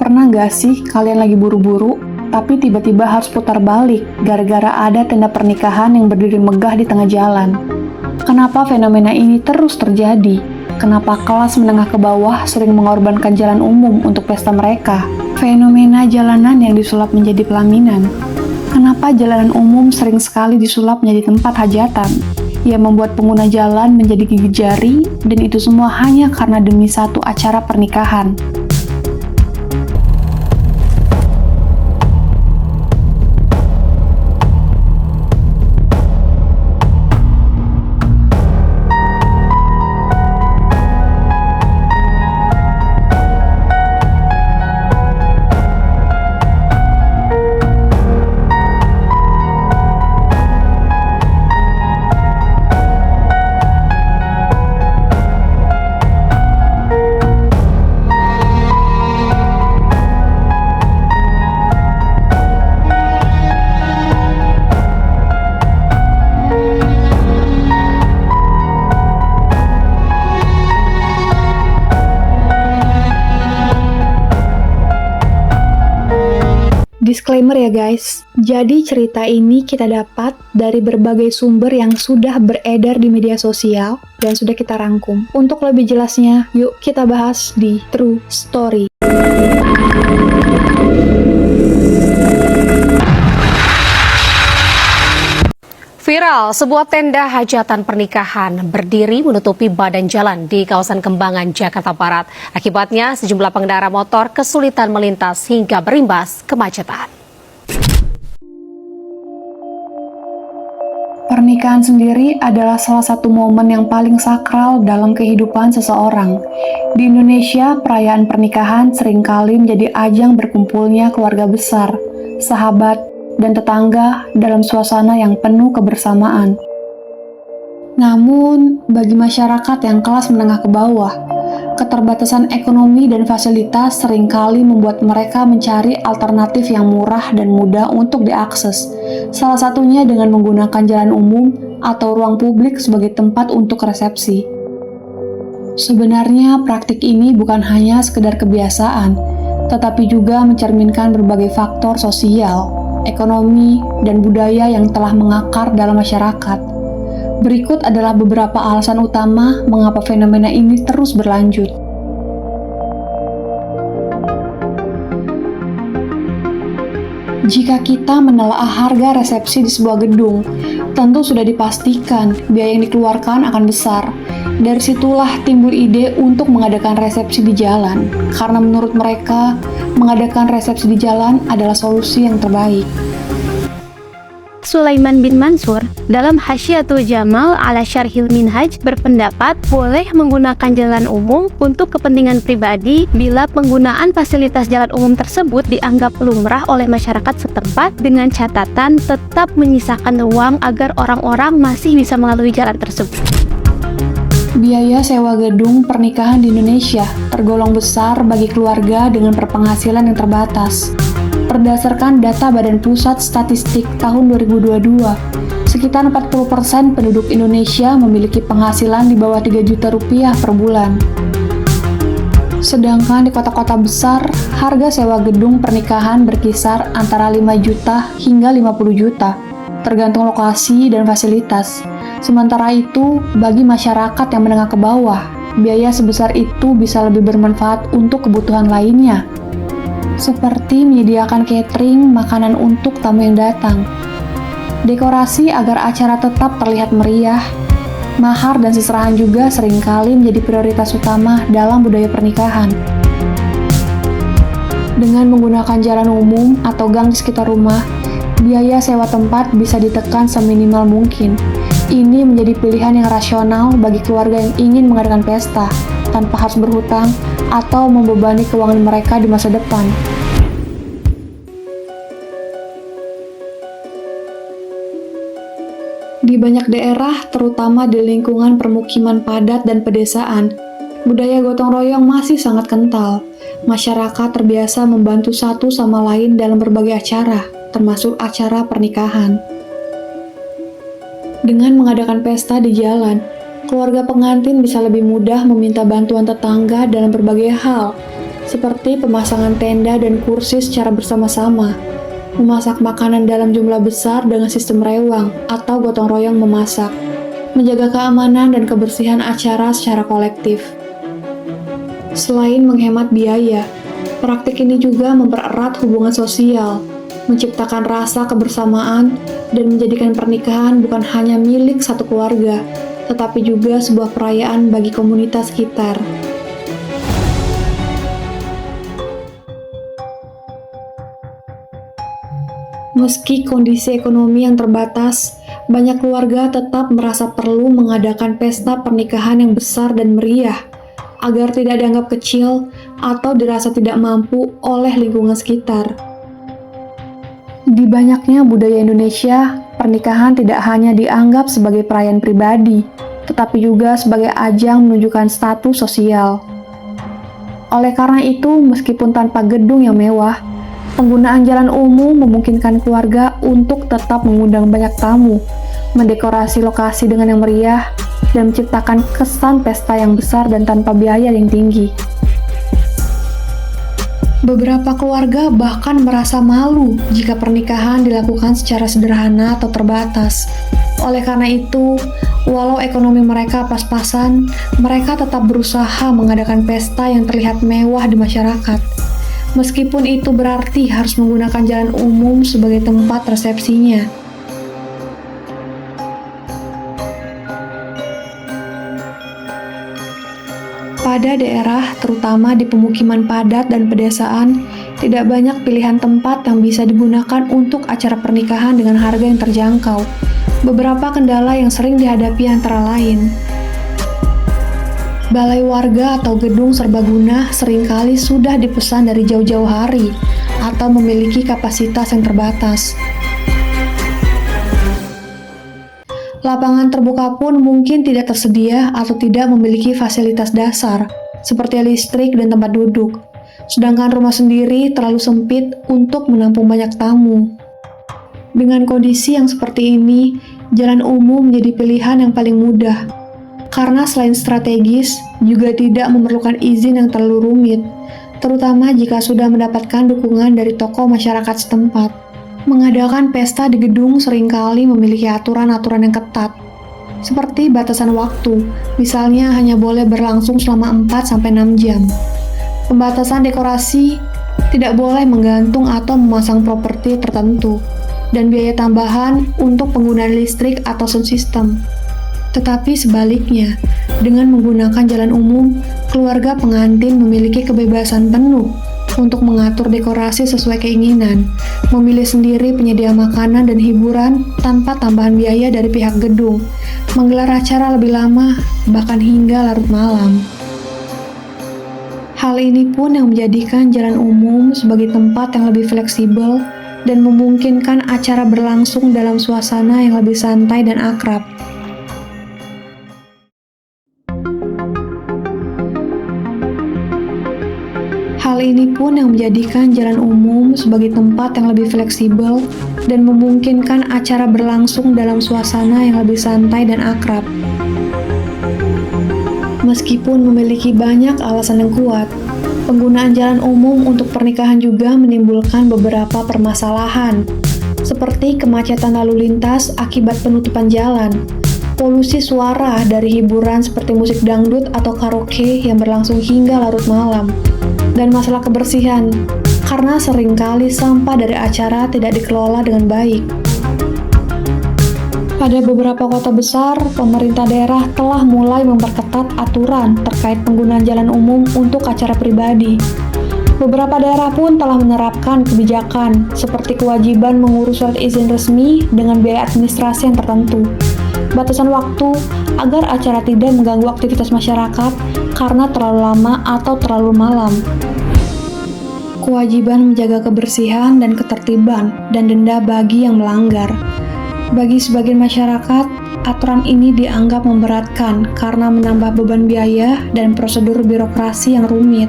Pernah nggak sih kalian lagi buru-buru, tapi tiba-tiba harus putar balik gara-gara ada tenda pernikahan yang berdiri megah di tengah jalan? Kenapa fenomena ini terus terjadi? Kenapa kelas menengah ke bawah sering mengorbankan jalan umum untuk pesta mereka? Fenomena jalanan yang disulap menjadi pelaminan. Kenapa jalanan umum sering sekali disulap menjadi tempat hajatan? Yang membuat pengguna jalan menjadi gigit jari, dan itu semua hanya karena demi satu acara pernikahan. Disclaimer ya guys, jadi cerita ini kita dapat dari berbagai sumber yang sudah beredar di media sosial dan sudah kita rangkum. Untuk lebih jelasnya, yuk kita bahas di True Story. Viral, sebuah tenda hajatan pernikahan berdiri menutupi badan jalan di kawasan Kembangan, Jakarta Barat. Akibatnya, sejumlah pengendara motor kesulitan melintas hingga berimbas kemacetan. Pernikahan sendiri adalah salah satu momen yang paling sakral dalam kehidupan seseorang. Di Indonesia, perayaan pernikahan seringkali menjadi ajang berkumpulnya keluarga besar, sahabat, dan tetangga dalam suasana yang penuh kebersamaan. Namun, bagi masyarakat yang kelas menengah ke bawah, keterbatasan ekonomi dan fasilitas seringkali membuat mereka mencari alternatif yang murah dan mudah untuk diakses, salah satunya dengan menggunakan jalan umum atau ruang publik sebagai tempat untuk resepsi. Sebenarnya, praktik ini bukan hanya sekedar kebiasaan, tetapi juga mencerminkan berbagai faktor sosial, ekonomi, dan budaya yang telah mengakar dalam masyarakat. Berikut adalah beberapa alasan utama mengapa fenomena ini terus berlanjut. Jika kita menelaah harga resepsi di sebuah gedung, tentu sudah dipastikan biaya yang dikeluarkan akan besar. Dari situlah timbul ide untuk mengadakan resepsi di jalan, karena menurut mereka, mengadakan resepsi di jalan adalah solusi yang terbaik. Sulaiman bin Mansur dalam Hasyiatul Jamal ala Syarhil Minhaj berpendapat boleh menggunakan jalan umum untuk kepentingan pribadi bila penggunaan fasilitas jalan umum tersebut dianggap lumrah oleh masyarakat setempat dengan catatan tetap menyisakan ruang agar orang-orang masih bisa melalui jalan tersebut. Biaya sewa gedung pernikahan di Indonesia tergolong besar bagi keluarga dengan berpenghasilan yang terbatas. Berdasarkan data Badan Pusat Statistik tahun 2022, sekitar 40% penduduk Indonesia memiliki penghasilan di bawah 3 juta rupiah per bulan. Sedangkan di kota-kota besar, harga sewa gedung pernikahan berkisar antara 5 juta hingga 50 juta, tergantung lokasi dan fasilitas. Sementara itu, bagi masyarakat yang menengah ke bawah, biaya sebesar itu bisa lebih bermanfaat untuk kebutuhan lainnya, seperti menyediakan catering makanan untuk tamu yang datang, dekorasi agar acara tetap terlihat meriah. Mahar dan seserahan juga seringkali menjadi prioritas utama dalam budaya pernikahan. Dengan menggunakan jalan umum atau gang di sekitar rumah, biaya sewa tempat bisa ditekan seminimal mungkin. Ini menjadi pilihan yang rasional bagi keluarga yang ingin mengadakan pesta, tanpa harus berhutang atau membebani keuangan mereka di masa depan. Di banyak daerah, terutama di lingkungan permukiman padat dan pedesaan, budaya gotong royong masih sangat kental. Masyarakat terbiasa membantu satu sama lain dalam berbagai acara, termasuk acara pernikahan. Dengan mengadakan pesta di jalan, keluarga pengantin bisa lebih mudah meminta bantuan tetangga dalam berbagai hal, seperti pemasangan tenda dan kursi secara bersama-sama, memasak makanan dalam jumlah besar dengan sistem rewang atau gotong royong memasak, menjaga keamanan dan kebersihan acara secara kolektif. Selain menghemat biaya, praktik ini juga mempererat hubungan sosial, menciptakan rasa kebersamaan, dan menjadikan pernikahan bukan hanya milik satu keluarga, tetapi juga sebuah perayaan bagi komunitas sekitar. Meski kondisi ekonomi yang terbatas, banyak keluarga tetap merasa perlu mengadakan pesta pernikahan yang besar dan meriah, agar tidak dianggap kecil atau dirasa tidak mampu oleh lingkungan sekitar. Di banyaknya budaya Indonesia, pernikahan tidak hanya dianggap sebagai perayaan pribadi, tetapi juga sebagai ajang menunjukkan status sosial. Oleh karena itu, meskipun tanpa gedung yang mewah, penggunaan jalan umum memungkinkan keluarga untuk tetap mengundang banyak tamu, mendekorasi lokasi dengan yang meriah, dan menciptakan kesan pesta yang besar dan tanpa biaya yang tinggi. Beberapa keluarga bahkan merasa malu jika pernikahan dilakukan secara sederhana atau terbatas. Oleh karena itu, walau ekonomi mereka pas-pasan, mereka tetap berusaha mengadakan pesta yang terlihat mewah di masyarakat. Meskipun itu berarti harus menggunakan jalan umum sebagai tempat resepsinya. Pada daerah, terutama di pemukiman padat dan pedesaan, tidak banyak pilihan tempat yang bisa digunakan untuk acara pernikahan dengan harga yang terjangkau. Beberapa kendala yang sering dihadapi antara lain: balai warga atau gedung serbaguna seringkali sudah dipesan dari jauh-jauh hari atau memiliki kapasitas yang terbatas. Lapangan terbuka pun mungkin tidak tersedia atau tidak memiliki fasilitas dasar, seperti listrik dan tempat duduk. Sedangkan rumah sendiri terlalu sempit untuk menampung banyak tamu. Dengan kondisi yang seperti ini, jalan umum menjadi pilihan yang paling mudah. Karena selain strategis, juga tidak memerlukan izin yang terlalu rumit, terutama jika sudah mendapatkan dukungan dari tokoh masyarakat setempat. Mengadakan pesta di gedung seringkali memiliki aturan-aturan yang ketat, seperti batasan waktu, misalnya hanya boleh berlangsung selama 4-6 jam. Pembatasan dekorasi tidak boleh menggantung atau memasang properti tertentu, dan biaya tambahan untuk penggunaan listrik atau sound system. Tetapi sebaliknya, dengan menggunakan jalan umum, keluarga pengantin memiliki kebebasan penuh untuk mengatur dekorasi sesuai keinginan, memilih sendiri penyedia makanan dan hiburan tanpa tambahan biaya dari pihak gedung, menggelar acara lebih lama, bahkan hingga larut malam. Hal ini pun yang menjadikan jalan umum sebagai tempat yang lebih fleksibel dan memungkinkan acara berlangsung dalam suasana yang lebih santai dan akrab. Hal ini pun yang menjadikan jalan umum sebagai tempat yang lebih fleksibel dan memungkinkan acara berlangsung dalam suasana yang lebih santai dan akrab. Meskipun memiliki banyak alasan yang kuat, penggunaan jalan umum untuk pernikahan juga menimbulkan beberapa permasalahan, seperti kemacetan lalu lintas akibat penutupan jalan, polusi suara dari hiburan seperti musik dangdut atau karaoke yang berlangsung hingga larut malam, dan masalah kebersihan, karena seringkali sampah dari acara tidak dikelola dengan baik. Pada beberapa kota besar, pemerintah daerah telah mulai memperketat aturan terkait penggunaan jalan umum untuk acara pribadi. Beberapa daerah pun telah menerapkan kebijakan seperti kewajiban mengurus surat izin resmi dengan biaya administrasi yang tertentu, batasan waktu agar acara tidak mengganggu aktivitas masyarakat karena terlalu lama atau terlalu malam, kewajiban menjaga kebersihan dan ketertiban, dan denda bagi yang melanggar. Bagi sebagian masyarakat, aturan ini dianggap memberatkan karena menambah beban biaya dan prosedur birokrasi yang rumit.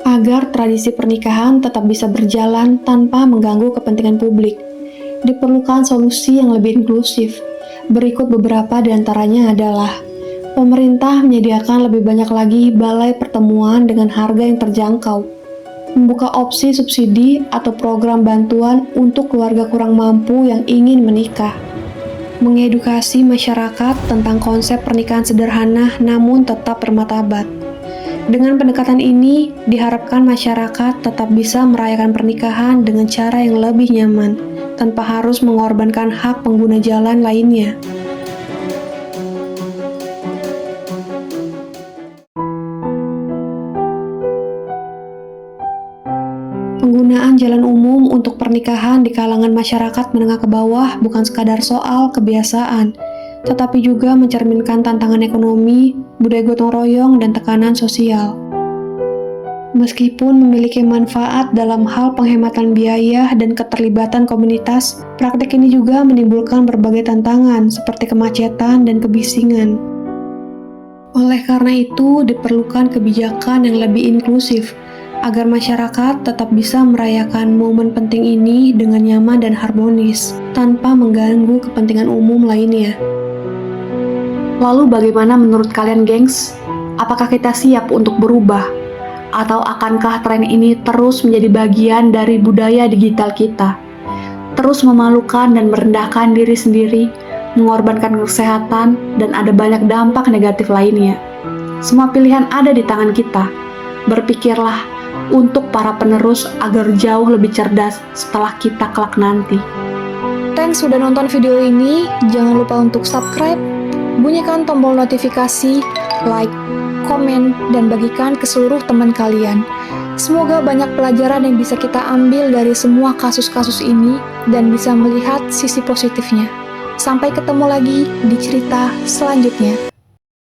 Agar tradisi pernikahan tetap bisa berjalan tanpa mengganggu kepentingan publik, diperlukan solusi yang lebih inklusif. Berikut beberapa di antaranya adalah Pemerintah menyediakan lebih banyak lagi balai pertemuan dengan harga yang terjangkau, membuka opsi subsidi atau program bantuan untuk keluarga kurang mampu yang ingin menikah, mengedukasi masyarakat tentang konsep pernikahan sederhana namun tetap bermartabat. Dengan pendekatan ini, diharapkan masyarakat tetap bisa merayakan pernikahan dengan cara yang lebih nyaman, tanpa harus mengorbankan hak pengguna jalan lainnya. Penggunaan jalan umum untuk pernikahan di kalangan masyarakat menengah ke bawah bukan sekadar soal kebiasaan, tetapi juga mencerminkan tantangan ekonomi, budaya gotong royong, dan tekanan sosial. Meskipun memiliki manfaat dalam hal penghematan biaya dan keterlibatan komunitas, praktik ini juga menimbulkan berbagai tantangan seperti kemacetan dan kebisingan. Oleh karena itu, diperlukan kebijakan yang lebih inklusif, agar masyarakat tetap bisa merayakan momen penting ini dengan nyaman dan harmonis, tanpa mengganggu kepentingan umum lainnya. Lalu bagaimana menurut kalian, gengs? Apakah kita siap untuk berubah? Atau akankah tren ini terus menjadi bagian dari budaya digital kita? Terus memalukan dan merendahkan diri sendiri, mengorbankan kesehatan, dan ada banyak dampak negatif lainnya. Semua pilihan ada di tangan kita. Berpikirlah untuk para penerus agar jauh lebih cerdas setelah kita kelak nanti. Thanks sudah nonton video ini. Jangan lupa untuk subscribe, bunyikan tombol notifikasi, like, komen, dan bagikan ke seluruh teman kalian. Semoga banyak pelajaran yang bisa kita ambil dari semua kasus-kasus ini dan bisa melihat sisi positifnya. Sampai ketemu lagi di cerita selanjutnya.